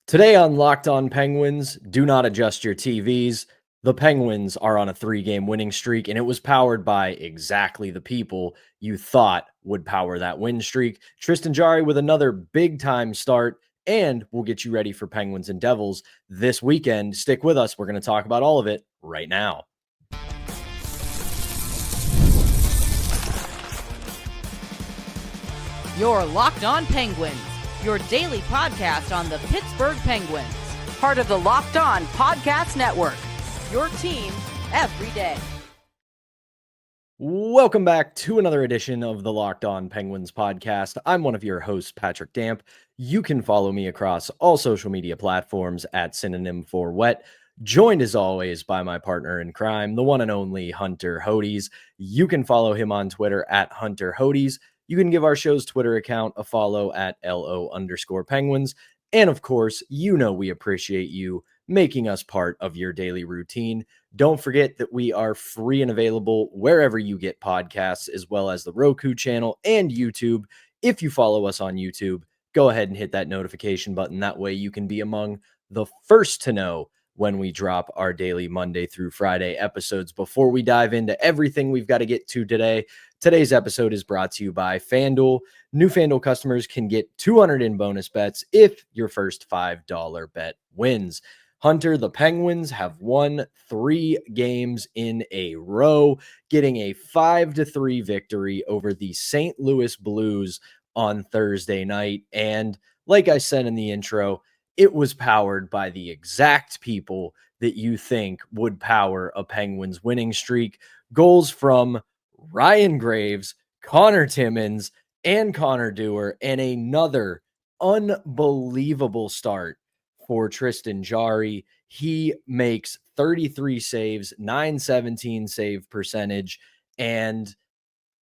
Today on Locked On Penguins, do not adjust your TVs. The Penguins are on a 3-game winning streak, and it was powered by exactly the people you thought would power that win streak. Tristan Jarry with another big-time start, and we'll get you ready for Penguins and Devils this weekend. Stick with us. We're going to talk about all of it right now. You're Locked On Penguins, your daily podcast on the Pittsburgh Penguins. Part of the Locked On Podcast Network, your team every day. Welcome back to another edition of the Locked On Penguins podcast. I'm one of your hosts, Patrick Damp. You can follow me across all social media platforms at synonym for wet. Joined as always by my partner in crime, the one and only Hunter Hodes. You can follow him on Twitter at Hunter Hodes. You can give our show's Twitter account a follow at LO_Penguins. And of course, you know we appreciate you making us part of your daily routine. Don't forget that we are free and available wherever you get podcasts, as well as the Roku channel and YouTube. If you follow us on YouTube, go ahead and hit that notification button. That way you can be among the first to know when we drop our daily Monday through Friday episodes. Before we dive into everything we've got to get to today, today's episode is brought to you by FanDuel. New FanDuel customers can get $200 in bonus bets if your first $5 bet wins. Hunter, the Penguins have won 3 games in a row, getting a 5-3 victory over the St. Louis Blues on Thursday night. And like I said in the intro, it was powered by the exact people that you think would power a Penguins winning streak. Goals from Ryan Graves, Connor Timmins, and Connor Dewar, and another unbelievable start for Tristan Jarry. He makes 33 saves, .917 save percentage, and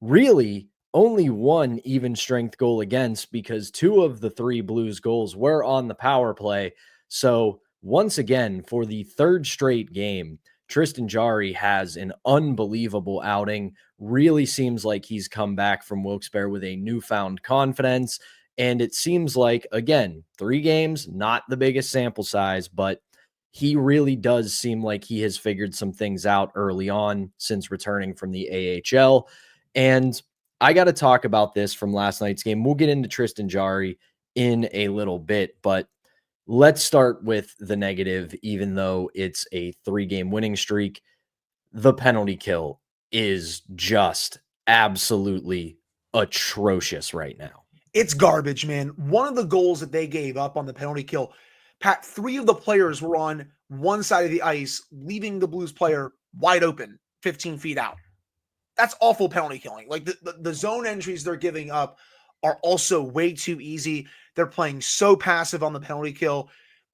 really only one even strength goal against, because 2 of the 3 Blues goals were on the power play. So once again, for the 3rd straight game, Tristan Jarry has an unbelievable outing. Really seems like he's come back from Wilkes-Barre with a newfound confidence. And it seems like, again, 3 games, not the biggest sample size, but he really does seem like he has figured some things out early on since returning from the AHL. And I got to talk about this from last night's game. We'll get into Tristan Jarry in a little bit, but let's start with the negative. Even though it's a 3-game winning streak, the penalty kill is just absolutely atrocious right now. It's garbage, man. One of the goals that they gave up on the penalty kill, Pat, 3 of the players were on one side of the ice, leaving the Blues player wide open, 15 feet out. That's awful penalty killing. Like the zone entries they're giving up are also way too easy. They're playing so passive on the penalty kill.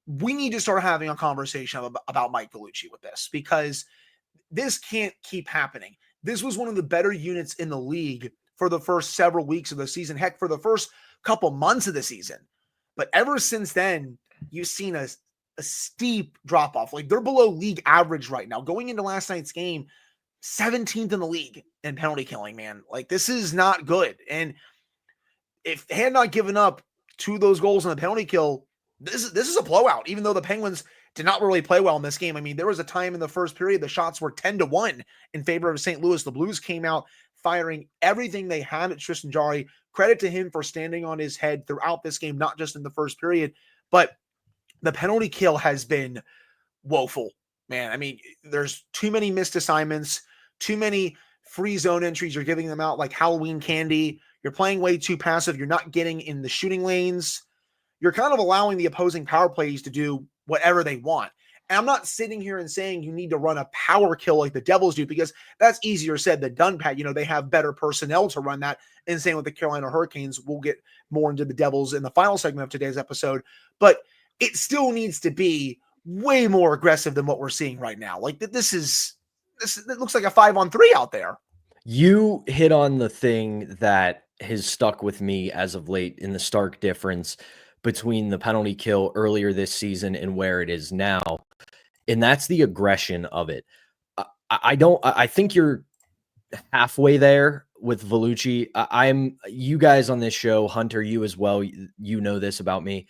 We need to start having a conversation about Mike Vellucci with this, because this can't keep happening. This was one of the better units in the league for the first several weeks of the season. Heck, for the first couple months of the season. But ever since then, you've seen a steep drop off. Like, they're below league average right now. Going into last night's game, 17th in the league in penalty killing, man. Like, this is not good. And if they had not given up 2 of those goals in the penalty kill, this is a blowout, even though the Penguins did not really play well in this game. I mean, there was a time in the first period, the shots were 10-1 in favor of St. Louis. The Blues came out firing everything they had at Tristan Jarry. Credit to him for standing on his head throughout this game, not just in the first period, but the penalty kill has been woeful, man. I mean, there's too many missed assignments, too many free zone entries. You're giving them out like Halloween candy. You're playing way too passive. You're not getting in the shooting lanes. You're kind of allowing the opposing power plays to do whatever they want. And I'm not sitting here and saying you need to run a power kill like the Devils do, because that's easier said than done, Pat. You know, they have better personnel to run that. And same with the Carolina Hurricanes. We'll get more into the Devils in the final segment of today's episode. But it still needs to be way more aggressive than what we're seeing right now. Like, this it looks like a 5-on-3 out there. You hit on the thing that has stuck with me as of late in the stark difference between the penalty kill earlier this season and where it is now. And that's the aggression of it. I think you're halfway there with Vellucci. You guys on this show, Hunter, you as well, you know this about me.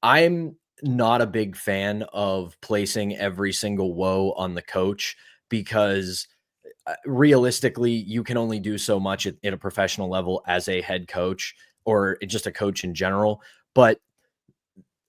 I'm not a big fan of placing every single woe on the coach because realistically, you can only do so much at a professional level as a head coach or just a coach in general. But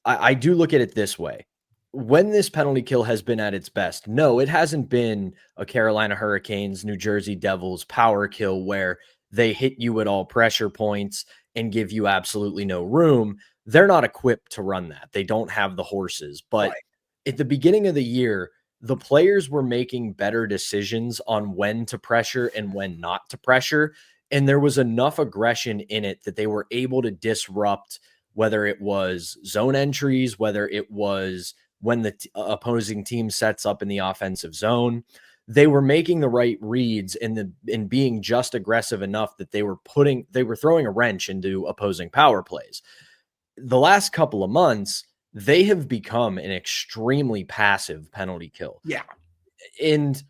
I do look at it this way. When this penalty kill has been at its best, no, it hasn't been a Carolina Hurricanes, New Jersey Devils power kill where they hit you at all pressure points and give you absolutely no room. They're not equipped to run that. They don't have the horses. But Right. at the beginning of the year, the players were making better decisions on when to pressure and when not to pressure. And there was enough aggression in it that they were able to disrupt whether it was zone entries, whether it was when the opposing team sets up in the offensive zone. They were making the right reads and being just aggressive enough that they were throwing a wrench into opposing power plays. The last couple of months, they have become an extremely passive penalty kill. Yeah. And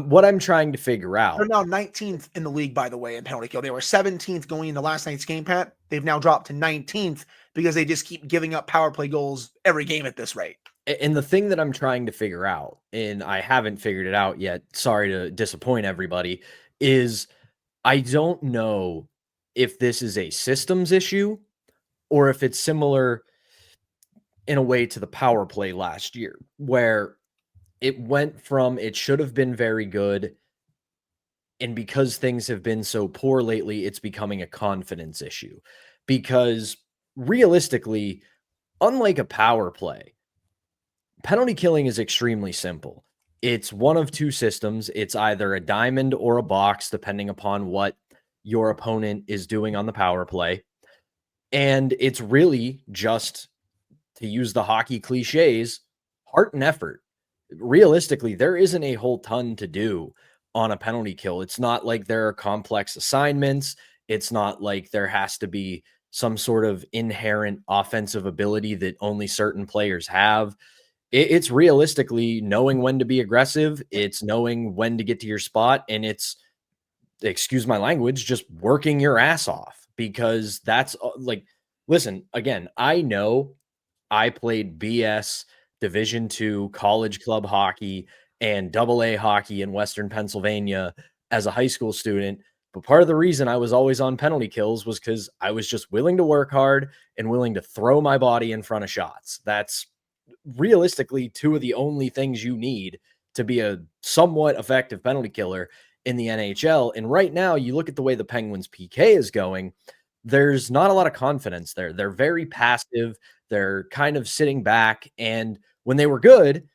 what I'm trying to figure They're out. now 19th in the league, by the way, in penalty kill. They were 17th going into last night's game, Pat. They've now dropped to 19th because they just keep giving up power play goals every game at this rate. And the thing that I'm trying to figure out, and I haven't figured it out yet, sorry to disappoint everybody, is I don't know if this is a systems issue or if it's similar in a way to the power play last year, where it went from it should have been very good. And because things have been so poor lately, it's becoming a confidence issue. Because realistically, unlike a power play, penalty killing is extremely simple. It's one of two systems. It's either a diamond or a box, depending upon what your opponent is doing on the power play. And it's really just, to use the hockey cliches, heart and effort. Realistically, there isn't a whole ton to do on a penalty kill. It's not like there are complex assignments. It's not like there has to be some sort of inherent offensive ability that only certain players have. It's realistically knowing when to be aggressive. It's knowing when to get to your spot. And it's, excuse my language, just working your ass off, because that's like, listen, again, I know I played BS Division II college club hockey and AA hockey in Western Pennsylvania as a high school student. But part of the reason I was always on penalty kills was because I was just willing to work hard and willing to throw my body in front of shots. That's realistically two of the only things you need to be a somewhat effective penalty killer in the NHL. And right now, you look at the way the Penguins PK is going, there's not a lot of confidence there. They're very passive. They're kind of sitting back. And when they were good,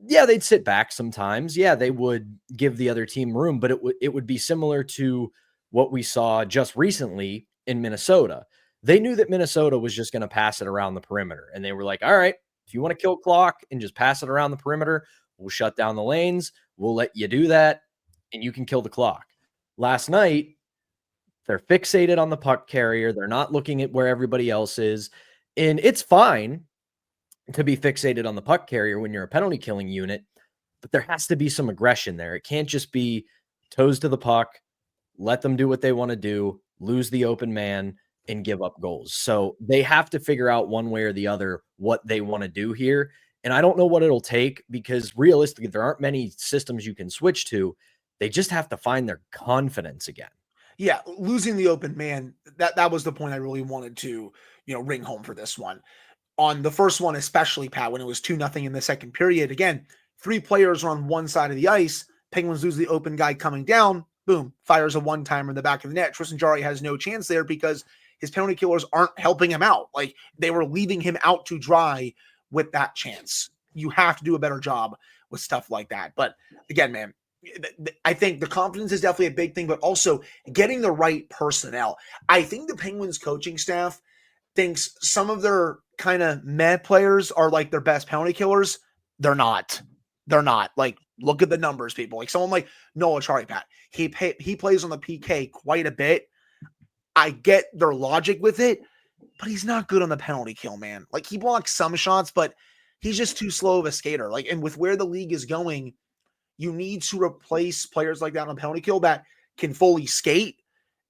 yeah, they'd sit back sometimes. Yeah, they would give the other team room, but it would be similar to what we saw just recently in Minnesota. They knew that Minnesota was just going to pass it around the perimeter. And they were like, all right, if you want to kill clock and just pass it around the perimeter, we'll shut down the lanes. We'll let you do that, and you can kill the clock. Last night, they're fixated on the puck carrier. They're not looking at where everybody else is. And it's fine to be fixated on the puck carrier when you're a penalty killing unit, but there has to be some aggression there. It can't just be toes to the puck, let them do what they want to do, lose the open man, and give up goals. So they have to figure out one way or the other what they want to do here. And I don't know what it'll take, because realistically, there aren't many systems you can switch to. They just have to find their confidence again. Yeah, losing the open man, that was the point I really wanted to, ring home for this one. On the first one, especially, Pat, when it was 2-0 in the second period, again, three players are on one side of the ice. Penguins lose the open guy coming down. Boom, fires a one-timer in the back of the net. Tristan Jarry has no chance there because his penalty killers aren't helping him out. Like, they were leaving him out to dry with that chance. You have to do a better job with stuff like that. But again, man, I think the confidence is definitely a big thing, but also getting the right personnel. I think the Penguins coaching staff thinks some of their kind of meh players are like their best penalty killers. They're not. They're not. Like, look at the numbers, people. Like someone like Noah Chari, Pat. He plays on the PK quite a bit. I get their logic with it, but he's not good on the penalty kill, man. Like, he blocks some shots, but he's just too slow of a skater. Like, and with where the league is going, you need to replace players like that on penalty kill that can fully skate.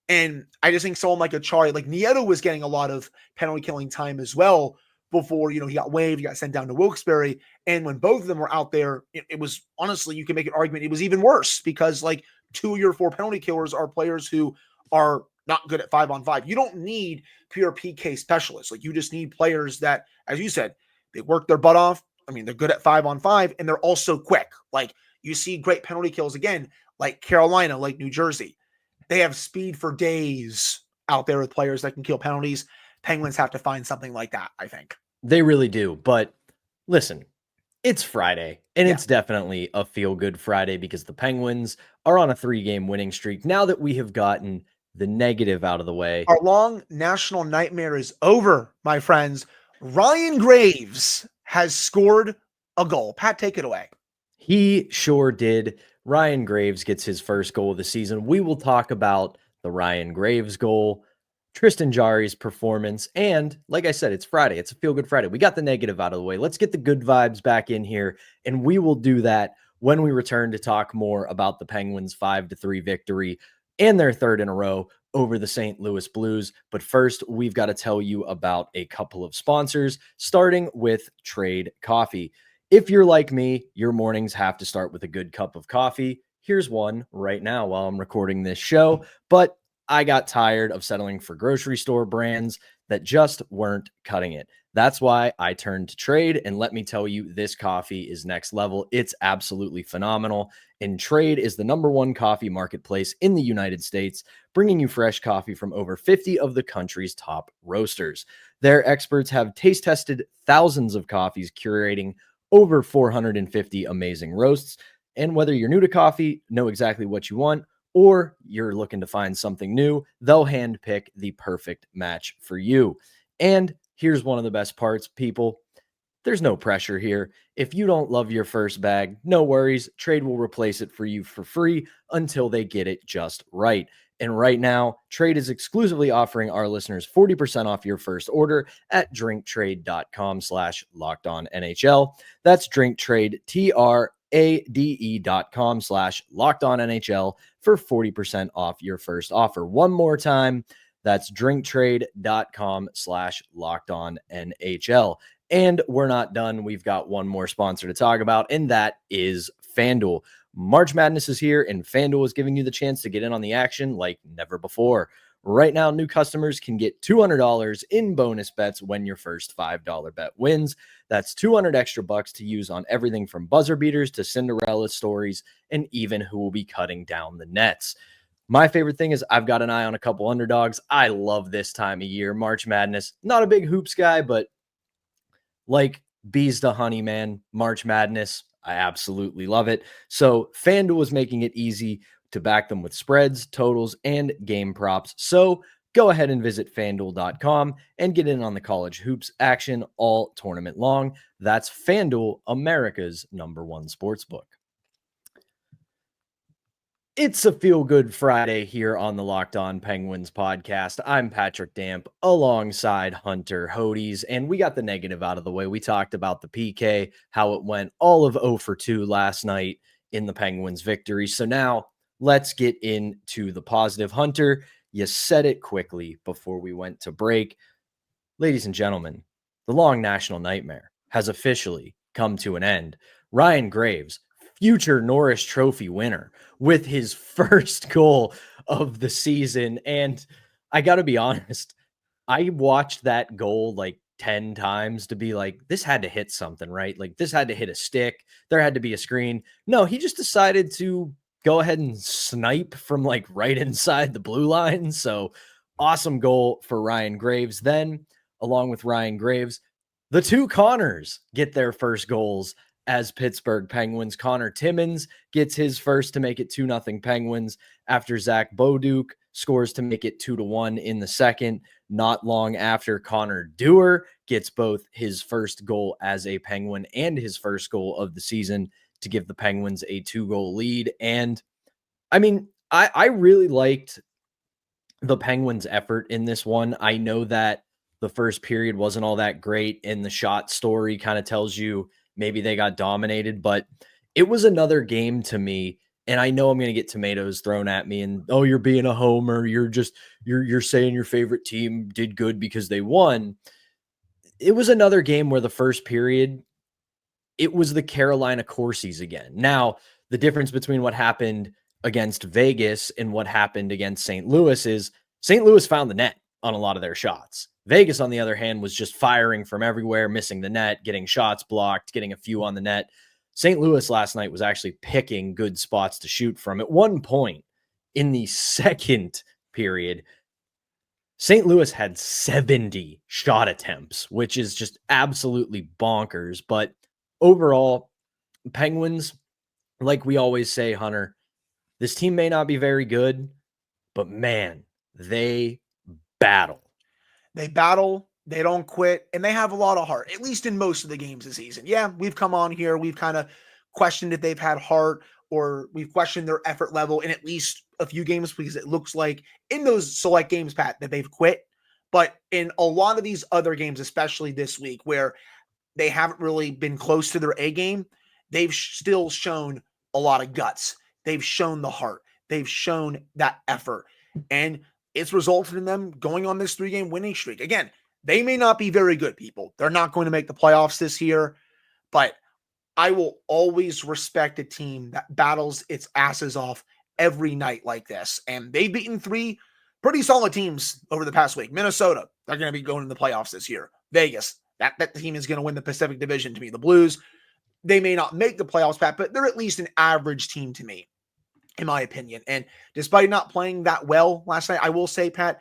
And I just think someone like a Chari, like Nieto was getting a lot of penalty killing time as well before, he got waived, he got sent down to Wilkes-Barre. And when both of them were out there, it was honestly, you can make an argument it was even worse because like 2 of your 4 penalty killers are players who are not good at 5-on-5. You don't need pure PK specialists. Like you just need players that, as you said, they work their butt off. I mean, they're good at 5-on-5 and they're also quick. Like you see great penalty kills again, like Carolina, like New Jersey. They have speed for days out there with players that can kill penalties. Penguins have to find something like that, I think. They really do. But listen, it's Friday, and it's definitely a feel-good Friday because the Penguins are on a 3-game winning streak. Now that we have gotten the negative out of the way, our long national nightmare is over, my friends. Ryan Graves has scored a goal. Pat, take it away. He sure did. Ryan Graves gets his first goal of the season. We will talk about the Ryan Graves goal, Tristan Jarry's performance, and like I said, it's Friday. It's a feel-good Friday. We got the negative out of the way. Let's get the good vibes back in here, and we will do that when we return to talk more about the Penguins' 5-3 victory and their third in a row over the St. Louis Blues. But first, we've got to tell you about a couple of sponsors, starting with Trade Coffee. If you're like me, your mornings have to start with a good cup of coffee. Here's one right now while I'm recording this show, but I got tired of settling for grocery store brands that just weren't cutting it. That's why I turned to Trade, and let me tell you, this coffee is next level. It's absolutely phenomenal, and Trade is the #1 coffee marketplace in the United States, bringing you fresh coffee from over 50 of the country's top roasters. Their experts have taste tested thousands of coffees, curating over 450 amazing roasts. And whether you're new to coffee, know exactly what you want, or you're looking to find something new, they'll handpick the perfect match for you. And here's one of the best parts, people. There's no pressure here. If you don't love your first bag, no worries. Trade will replace it for you for free until they get it just right. And right now, Trade is exclusively offering our listeners 40% off your first order at drinktrade.com/lockedonnhl. That's drinktrade, TRADE.com/lockedonnhl for 40% off your first offer. One more time, that's drinktrade.com/lockedonnhl. And we're not done. We've got one more sponsor to talk about, and that is FanDuel. March Madness is here, and FanDuel is giving you the chance to get in on the action like never before. Right now, new customers can get $200 in bonus bets when your first $5 bet wins. That's 200 extra bucks to use on everything from buzzer beaters to Cinderella stories, and even who will be cutting down the nets. My favorite thing is I've got an eye on a couple underdogs. I love this time of year, March Madness. Not a big hoops guy, but like bees to honey, man, March Madness, I absolutely love it. So FanDuel is making it easy to back them with spreads, totals, and game props. So go ahead and visit FanDuel.com and get in on the college hoops action all tournament long. That's FanDuel, America's #1 sportsbook. It's a feel-good Friday here on the Locked On Penguins podcast. I'm Patrick Damp alongside Hunter Hodes, and we got the negative out of the way. We talked about the PK, how it went all of 0 for 2 last night in the Penguins' victory. So now let's get into the positive. Hunter, you said it quickly before we went to break. Ladies and gentlemen, the long national nightmare has officially come to an end. Ryan Graves, future Norris Trophy winner, with his first goal of the season. And I got to be honest, I watched that goal like 10 times to be like, this had to hit something, right? Like this had to hit a stick. There had to be a screen. No, he just decided to go ahead and snipe from like right inside the blue line. So awesome goal for Ryan Graves. Then, along with Ryan Graves, the two Connors get their first goals as Pittsburgh Penguins. Connor Timmins gets his first to make it 2-0 Penguins after Zach Beauduc scores to make it 2-1 in the second. Not long after, Connor Dewar gets both his first goal as a Penguin and his first goal of the season to give the Penguins a 2-goal lead. And I mean, I really liked the Penguins' effort in this one. I know that the first period wasn't all that great, and the shot story kind of tells you maybe they got dominated, but it was another game to me. And I know I'm going to get tomatoes thrown at me and, oh, you're being a homer. You're saying your favorite team did good because they won. it was another game where the first period, it was the Carolina Corsies again. Now, the difference between what happened against Vegas and what happened against St. Louis is St. Louis found the net on a lot of their shots. Vegas, on the other hand, was just firing from everywhere, missing the net, getting shots blocked, getting a few on the net. St. Louis last night was actually picking good spots to shoot from. At one point in the second period, St. Louis had 70 shot attempts, which is just absolutely bonkers. But overall, Penguins, like we always say, Hunter, this team may not be very good, but man, they battle. They battle, they don't quit, and they have a lot of heart, at least in most of the games this season. Yeah, we've come on here, we've kind of questioned if they've had heart, or we've questioned their effort level in at least a few games, because it looks like in those select games, Pat, that they've quit. But in a lot of these other games, especially this week, where they haven't really been close to their A game, they've still shown a lot of guts. They've shown the heart. They've shown that effort. And it's resulted in them going on this 3-game winning streak. Again, they may not be very good, people. They're not going to make the playoffs this year, but I will always respect a team that battles its asses off every night like this. And they've beaten 3 pretty solid teams over the past week. Minnesota, they're going to be going to the playoffs this year. Vegas, that team is going to win the Pacific Division to me. The Blues, they may not make the playoffs, Pat, but they're at least an average team to me, in my opinion. And despite not playing that well last night, I will say, Pat,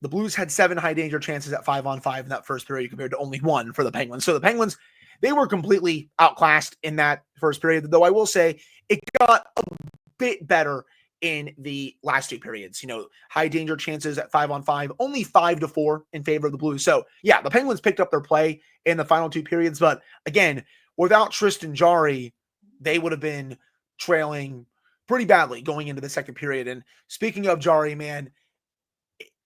the Blues had 7 high danger chances at 5-on-5 in that first period compared to only 1 for the Penguins. So the Penguins, they were completely outclassed in that first period, though I will say it got a bit better in the last 2 periods. High danger chances at 5-on-5, only 5-4 in favor of the Blues. So yeah, the Penguins picked up their play in the final 2 periods, but again, without Tristan Jarry, they would have been trailing pretty badly going into the second period. And speaking of Jarry, man,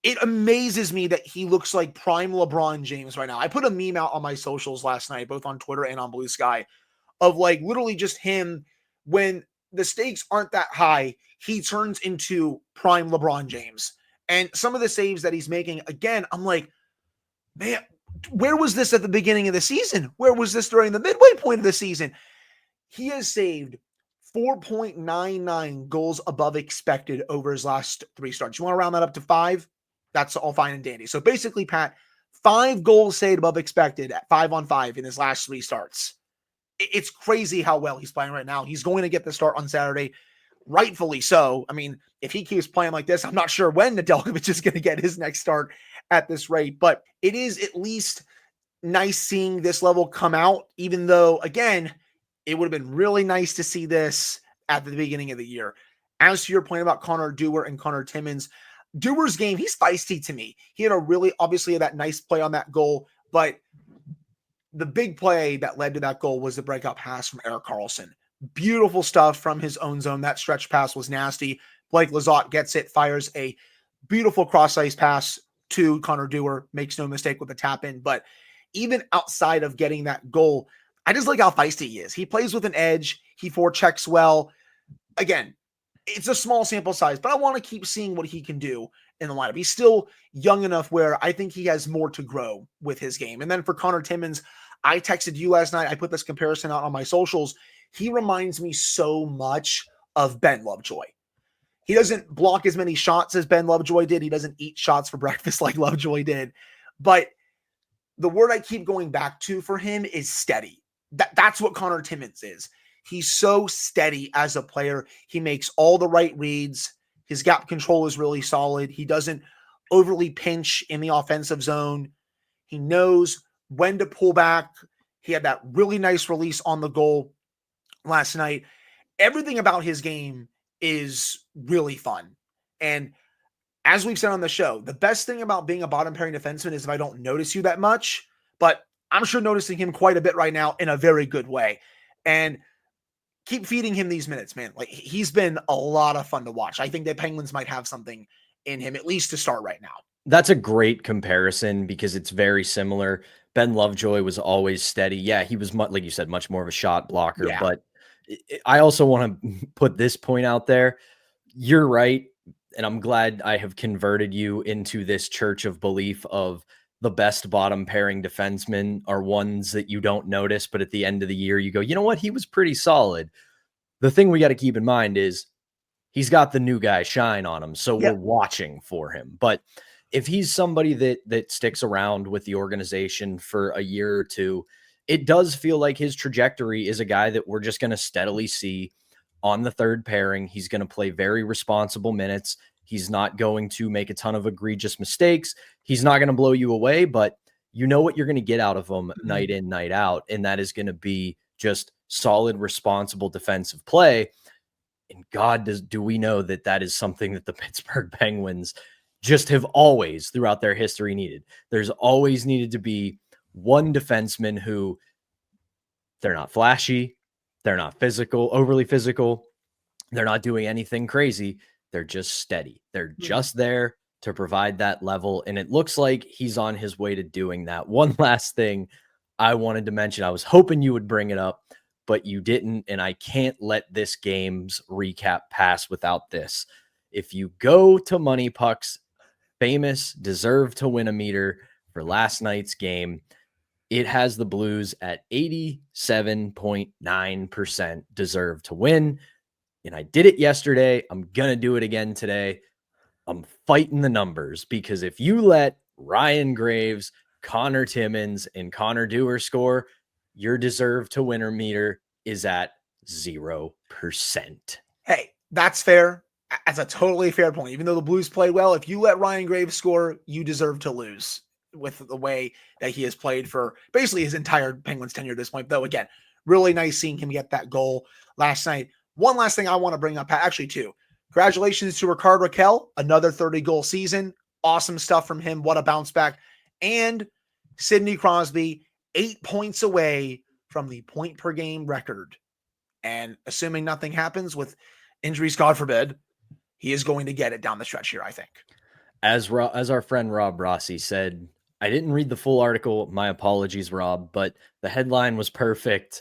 it amazes me that he looks like prime LeBron James right now. I put a meme out on my socials last night, both on Twitter and on Blue Sky, of like literally just him when the stakes aren't that high, he turns into prime LeBron James. And some of the saves that he's making, again, I'm like, man, where was this at the beginning of the season? Where was this during the midway point of the season? He has saved 4.99 goals above expected over his last 3 starts. You want to round that up to 5? That's all fine and dandy. So basically, Pat, 5 goals saved above expected at 5-on-5 in his last 3 starts. It's crazy how well he's playing right now. He's going to get the start on Saturday, rightfully so. I mean, if he keeps playing like this, I'm not sure when Nedeljkovic is going to get his next start at this rate, but it is at least nice seeing this level come out, even though, again, it would have been really nice to see this at the beginning of the year. As to your point about Connor Dewar and Connor Timmins, Dewar's game, he's feisty to me. He had a really, obviously, that nice play on that goal, but the big play that led to that goal was the breakout pass from Erik Karlsson. Beautiful stuff from his own zone. That stretch pass was nasty. Blake Lizotte gets it, fires a beautiful cross-ice pass to Connor Dewar, makes no mistake with the tap in. But even outside of getting that goal, I just like how feisty he is. He plays with an edge. He forechecks well. Again, it's a small sample size, but I want to keep seeing what he can do in the lineup. He's still young enough where I think he has more to grow with his game. And then for Connor Timmins, I texted you last night. I put this comparison out on my socials. He reminds me so much of Ben Lovejoy. He doesn't block as many shots as Ben Lovejoy did. He doesn't eat shots for breakfast like Lovejoy did. But the word I keep going back to for him is steady. That's what Connor Timmins is. He's so steady as a player. He makes all the right reads. His gap control is really solid. He doesn't overly pinch in the offensive zone. He knows when to pull back. He had that really nice release on the goal last night. Everything about his game is really fun. And as we've said on the show, the best thing about being a bottom pairing defenseman is if I don't notice you that much, but I'm sure noticing him quite a bit right now in a very good way. And keep feeding him these minutes, man. Like, he's been a lot of fun to watch. I think the Penguins might have something in him, at least to start right now. That's a great comparison because it's very similar. Ben Lovejoy was always steady. Yeah, he was, like you said, much more of a shot blocker. Yeah. But I also want to put this point out there. You're right. And I'm glad I have converted you into this church of belief of the best bottom pairing defensemen are ones that you don't notice, but at the end of the year, you go, you know what? He was pretty solid. The thing we got to keep in mind is he's got the new guy shine on him. So we're watching for him. But if he's somebody that sticks around with the organization for a year or two, it does feel like his trajectory is a guy that we're just going to steadily see on the third pairing. He's going to play very responsible minutes. He's not going to make a ton of egregious mistakes. He's not going to blow you away, but you know what you're going to get out of him night in, night out. And that is going to be just solid, responsible defensive play. And God, do we know that that is something that the Pittsburgh Penguins just have always, throughout their history, needed. There's always needed to be one defenseman who, they're not flashy, they're not overly physical, they're not doing anything crazy. They're just steady. They're just there to provide that level. And it looks like he's on his way to doing that. One last thing I wanted to mention, I was hoping you would bring it up, but you didn't. And I can't let this game's recap pass without this. If you go to Money Puck's famous deserve to win a meter for last night's game, it has the Blues at 87.9% deserve to win. And I did it yesterday. I'm going to do it again today. I'm fighting the numbers because if you let Ryan Graves, Connor Timmins, and Connor Dewar score, your deserve to winner meter is at 0%. Hey, that's fair. That's a totally fair point. Even though the Blues played well, if you let Ryan Graves score, you deserve to lose with the way that he has played for basically his entire Penguins tenure at this point. Though, again, really nice seeing him get that goal last night. One last thing I want to bring up, actually two. Congratulations to Rickard Rakell, another 30-goal season. Awesome stuff from him. What a bounce back. And Sidney Crosby, 8 points away from the point-per-game record. And assuming nothing happens with injuries, God forbid, he is going to get it down the stretch here, I think. As our friend Rob Rossi said, I didn't read the full article. My apologies, Rob, but the headline was perfect.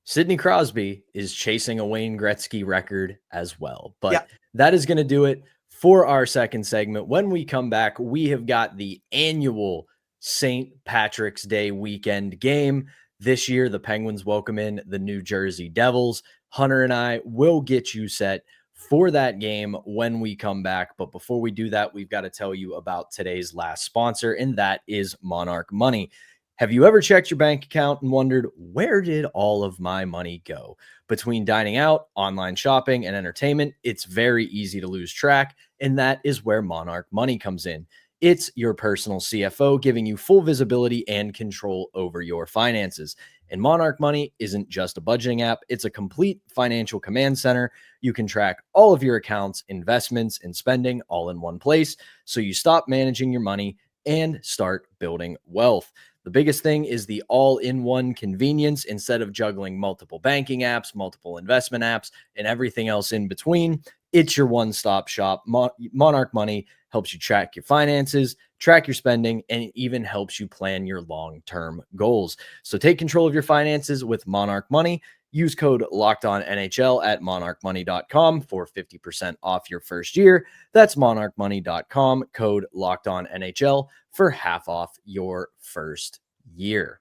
Sidney Crosby is chasing a Wayne Gretzky record as well. But that is going to do it for our second segment. When we come back, we have got the annual St. Patrick's Day weekend game. This year, the Penguins welcome in the New Jersey Devils. Hunter and I will get you set for that game when we come back. But before we do that, we've got to tell you about today's last sponsor, and that is Monarch Money. Have you ever checked your bank account and wondered, where did all of my money go? Between dining out, online shopping, and entertainment, it's very easy to lose track, and that is where Monarch Money comes in. It's your personal CFO giving you full visibility and control over your finances. And Monarch Money isn't just a budgeting app, it's a complete financial command center. You can track all of your accounts, investments, and spending all in one place, so you stop managing your money and start building wealth. The biggest thing is the all-in-one convenience. Instead of juggling multiple banking apps, multiple investment apps, and everything else in between, it's your one-stop shop. Monarch Money helps you track your finances, track your spending, and it even helps you plan your long-term goals. So take control of your finances with Monarch Money. Use code LOCKEDONNHL at monarchmoney.com for 50% off your first year. That's monarchmoney.com, code LOCKEDONNHL for half off your first year.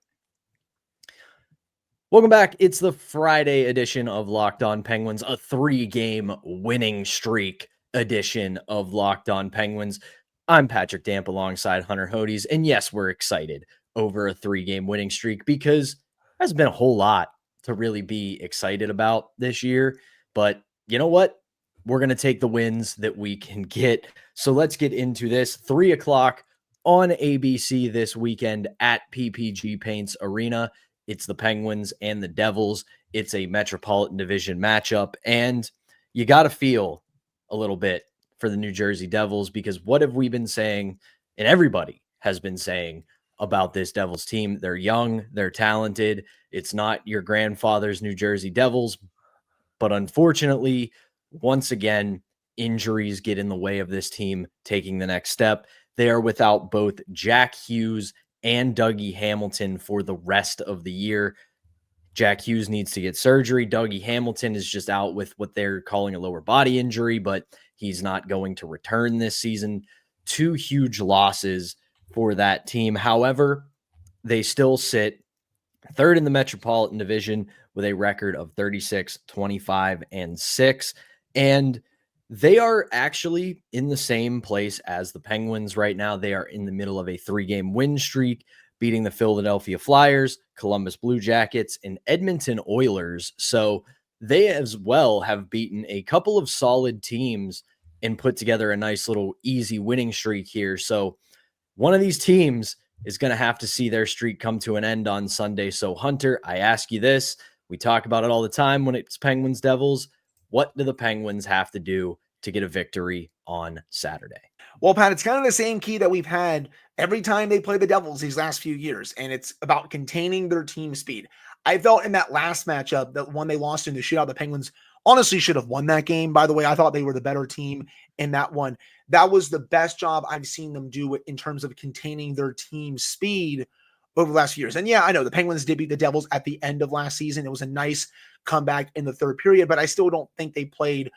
Welcome back. It's the Friday edition of Locked On Penguins, a 3-game winning streak edition of Locked On Penguins. I'm Patrick Damp alongside Hunter Hodes, and yes, we're excited over a 3-game winning streak because there's been a whole lot to really be excited about this year. But you know what? We're going to take the wins that we can get. So let's get into this. 3 o'clock on ABC this weekend at PPG Paints Arena. It's the Penguins and the Devils. It's a Metropolitan Division matchup. And you got to feel a little bit for the New Jersey Devils, because what have we been saying, and everybody has been saying about this Devils team? They're young, they're talented. It's not your grandfather's New Jersey Devils, but unfortunately, once again, injuries get in the way of this team taking the next step. They are without both Jack Hughes and Dougie Hamilton for the rest of the year. Jack Hughes needs to get surgery. Dougie Hamilton is just out with what they're calling a lower body injury, but he's not going to return this season. 2 huge losses for that team. However, they still sit third in the Metropolitan Division with a record of 36, 25, and 6. And they are actually in the same place as the Penguins right now. They are in the middle of a 3-game win streak, beating the Philadelphia Flyers, Columbus Blue Jackets, and Edmonton Oilers. So they as well have beaten a couple of solid teams and put together a nice little easy winning streak here. So one of these teams is going to have to see their streak come to an end on Sunday. So, Hunter, I ask you this. We talk about it all the time when it's Penguins Devils. What do the Penguins have to do to get a victory on Saturday? Well, Pat, it's kind of the same key that we've had every time they play the Devils these last few years, and it's about containing their team speed. I felt in that last matchup, that one they lost in the shootout, the Penguins honestly should have won that game. By the way, I thought they were the better team in that one. That was the best job I've seen them do in terms of containing their team speed over the last few years. And yeah, I know the Penguins did beat the Devils at the end of last season. It was a nice comeback in the third period, but I still don't think they played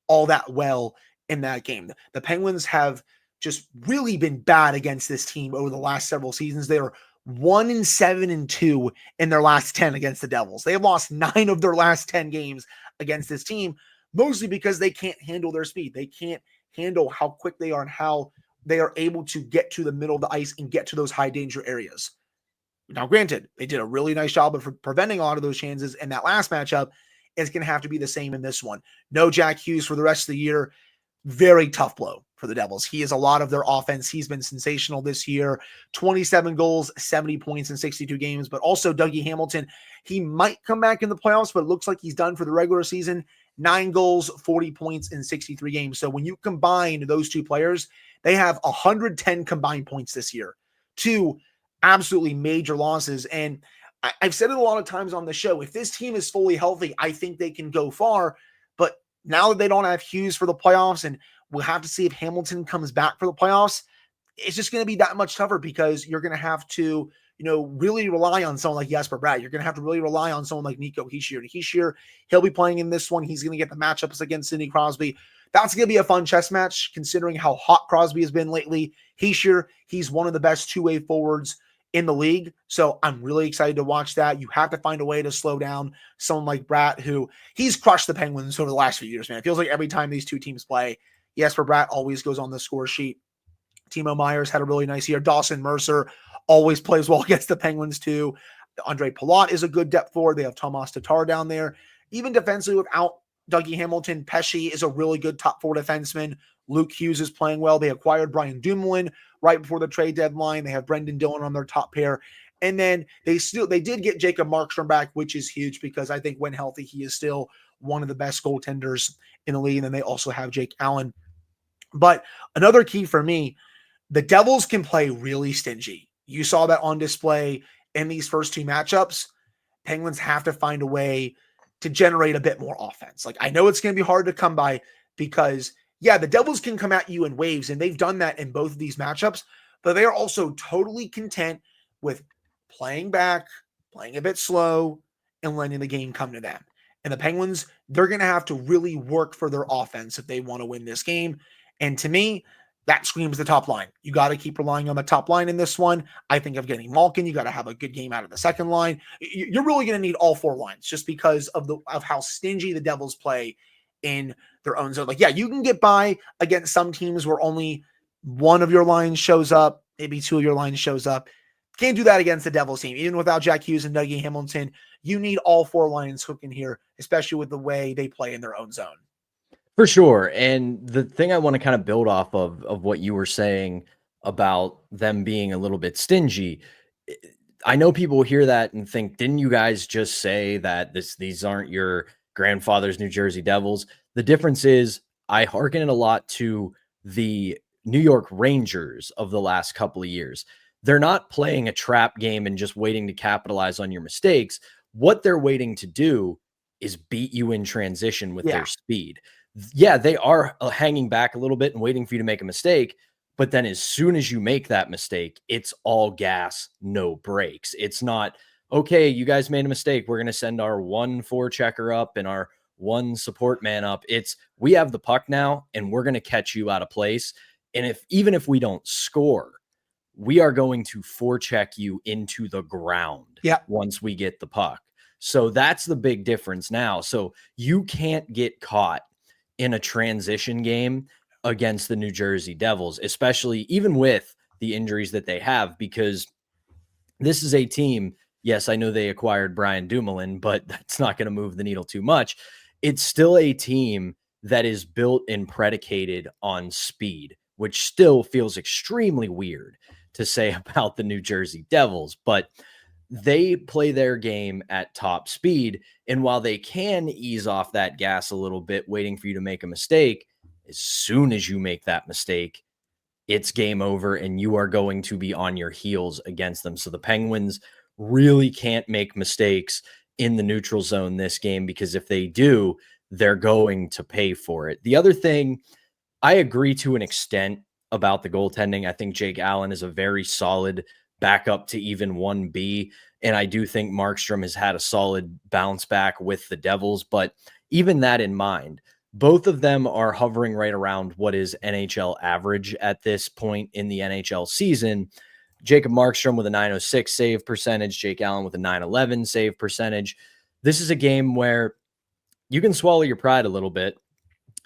all that well in that game. The Penguins have just really been bad against this team over the last several seasons. They are 1-7-2 in their last 10 against the Devils. They have lost 9 of their last 10 games against this team, mostly because they can't handle their speed. They can't handle how quick they are and how they are able to get to the middle of the ice and get to those high danger areas. Now, granted, they did a really nice job of preventing a lot of those chances in that last matchup. It's going to have to be the same in this one. No Jack Hughes for the rest of the year. Very tough blow for the Devils. He is a lot of their offense. He's been sensational this year. 27 goals, 70 points in 62 games. But also Dougie Hamilton, he might come back in the playoffs, but it looks like he's done for the regular season. 9 goals, 40 points in 63 games. So when you combine those two players, they have 110 combined points this year. 2 absolutely major losses. And I've said it a lot of times on the show. If this team is fully healthy, I think they can go far. But now that they don't have Hughes for the playoffs, and we'll have to see if Hamilton comes back for the playoffs, it's just going to be that much tougher because you're going to have to, really rely on someone like Jesper Bratt. You're going to have to really rely on someone like Nico Hischier. He'll be playing in this one. He's going to get the matchups against Sidney Crosby. That's going to be a fun chess match considering how hot Crosby has been lately. Hischier, he's one of the best two-way forwards in the league. So I'm really excited to watch that. You have to find a way to slow down someone like Bratt, who he's crushed the Penguins over the last few years, man. It feels like every time these two teams play, Jesper Bratt always goes on the score sheet. Timo Myers had a really nice year. Dawson Mercer always plays well against the Penguins too. Andre Palat is a good depth forward. They have Tomas Tatar down there. Even defensively without Dougie Hamilton, Pesce is a really good top 4 defenseman. Luke Hughes is playing well. They acquired Brian Dumoulin right before the trade deadline. They have Brendan Dillon on their top pair. And then they did get Jacob Markstrom back, which is huge because I think when healthy, he is still one of the best goaltenders in the league. And then they also have Jake Allen. But another key for me, the Devils can play really stingy. You saw that on display in these first 2 matchups. Penguins have to find a way to generate a bit more offense. Like, I know it's going to be hard to come by because, yeah, the Devils can come at you in waves, and they've done that in both of these matchups, but they are also totally content with playing back, playing a bit slow, and letting the game come to them. And the Penguins, they're going to have to really work for their offense if they want to win this game. And to me, that screams the top line. You got to keep relying on the top line in this one. I think of getting Malkin. You got to have a good game out of the second line. You're really going to need all 4 lines just because of how stingy the Devils play in their own zone. Like, yeah, you can get by against some teams where only one of your lines shows up, maybe 2 of your lines shows up. Can't do that against the Devils team. Even without Jack Hughes and Dougie Hamilton, you need all 4 lines hooking here, especially with the way they play in their own zone. For sure. And the thing I want to kind of build off of what you were saying about them being a little bit stingy. I know people hear that and think, didn't you guys just say that these aren't your grandfather's New Jersey Devils? The difference is I hearken it a lot to the New York Rangers of the last couple of years. They're not playing a trap game and just waiting to capitalize on your mistakes. What they're waiting to do is beat you in transition with their speed. Yeah, they are hanging back a little bit and waiting for you to make a mistake. But then as soon as you make that mistake, it's all gas, no brakes. It's not, okay, you guys made a mistake. We're going to send our 1 forechecker up and our 1 support man up. It's, we have the puck now and we're going to catch you out of place. And even if we don't score, we are going to forecheck you into the ground once we get the puck. So that's the big difference now. So you can't get caught in a transition game against the New Jersey Devils, especially even with the injuries that they have, because this is a team. Yes, I know they acquired Brian Dumoulin, but that's not going to move the needle too much. It's still a team that is built and predicated on speed, which still feels extremely weird to say about the New Jersey Devils, but they play their game at top speed. And while they can ease off that gas a little bit, waiting for you to make a mistake, as soon as you make that mistake, it's game over and you are going to be on your heels against them. So the Penguins really can't make mistakes in the neutral zone this game, because if they do, they're going to pay for it. The other thing, I agree to an extent about the goaltending. I think Jake Allen is a very solid backup to even 1B. And I do think Markstrom has had a solid bounce back with the Devils. But even that in mind, both of them are hovering right around what is NHL average at this point in the NHL season. Jacob Markstrom with a .906 save percentage, Jake Allen with a .911 save percentage. This is a game where you can swallow your pride a little bit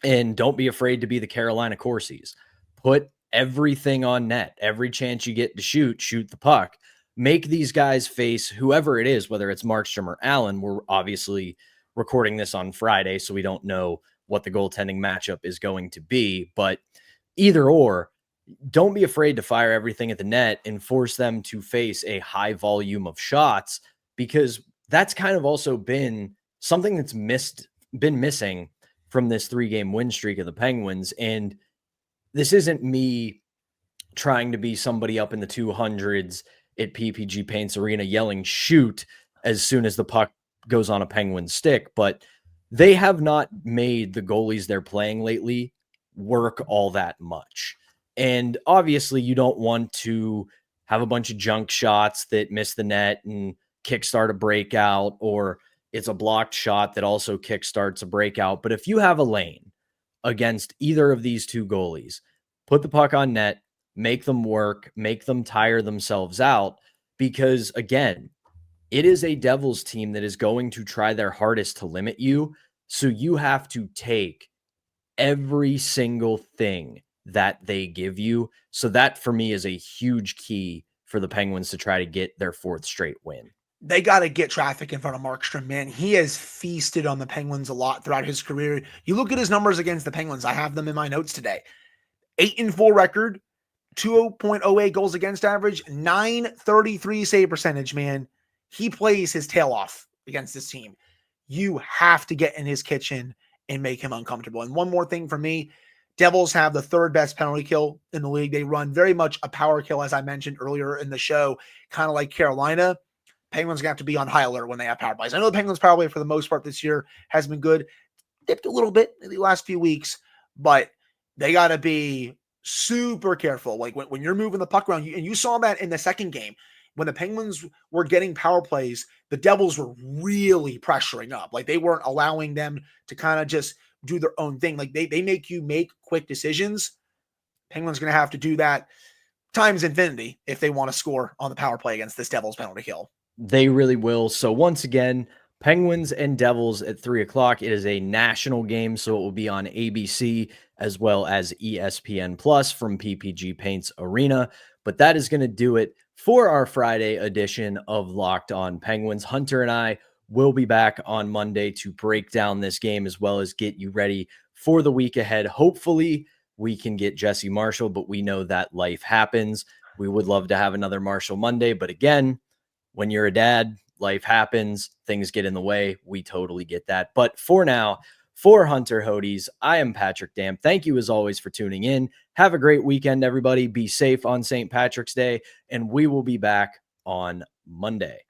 and don't be afraid to be the Carolina Corsies. Put everything on net. Every chance you get to shoot the puck. Make these guys face whoever it is, whether it's Markstrom or Allen. We're obviously recording this on Friday, so we don't know what the goaltending matchup is going to be. But either or, don't be afraid to fire everything at the net and force them to face a high volume of shots, because that's kind of also been something that's been missing from this 3-game win streak of the Penguins. And this isn't me trying to be somebody up in the 200s at PPG Paints Arena yelling shoot as soon as the puck goes on a Penguin stick, but they have not made the goalies they're playing lately work all that much. And obviously you don't want to have a bunch of junk shots that miss the net and kickstart a breakout, or it's a blocked shot that also kickstarts a breakout. But if you have a lane against either of these two goalies, put the puck on net, make them work, make them tire themselves out, because again, it is a Devils team that is going to try their hardest to limit you. So you have to take every single thing that they give you. So that for me is a huge key for the Penguins to try to get their 4th straight win. They got to get traffic in front of Markstrom, man. He has feasted on the Penguins a lot throughout his career. You look at his numbers against the Penguins. I have them in my notes today. 8-4 record, 2.08 goals against average, .933 save percentage, man. He plays his tail off against this team. You have to get in his kitchen and make him uncomfortable. And one more thing for me, Devils have the 3rd best penalty kill in the league. They run very much a power kill, as I mentioned earlier in the show, kind of like Carolina. Penguins going to have to be on high alert when they have power plays. I know the Penguins power play for the most part this year has been good. Dipped a little bit in the last few weeks, but they got to be super careful. Like when you're moving the puck around, and you saw that in the second game, when the Penguins were getting power plays, the Devils were really pressuring up. Like they weren't allowing them to kind of just do their own thing. Like they make you make quick decisions. Penguins going to have to do that times infinity if they want to score on the power play against this Devils penalty kill. They really will. So once again, Penguins and Devils at 3:00. It is a national game, so it will be on ABC as well as ESPN Plus from PPG Paints Arena. But that is going to do it for our Friday edition of Locked On Penguins. Hunter and I will be back on Monday to break down this game as well as get you ready for the week ahead. Hopefully we can get Jesse Marshall, but we know that life happens. We would love to have another Marshall Monday, but again, when you're a dad, life happens, things get in the way. We totally get that. But for now, for Hunter Hodes, I am Patrick Damp. Thank you as always for tuning in. Have a great weekend, everybody. Be safe on St. Patrick's Day, and we will be back on Monday.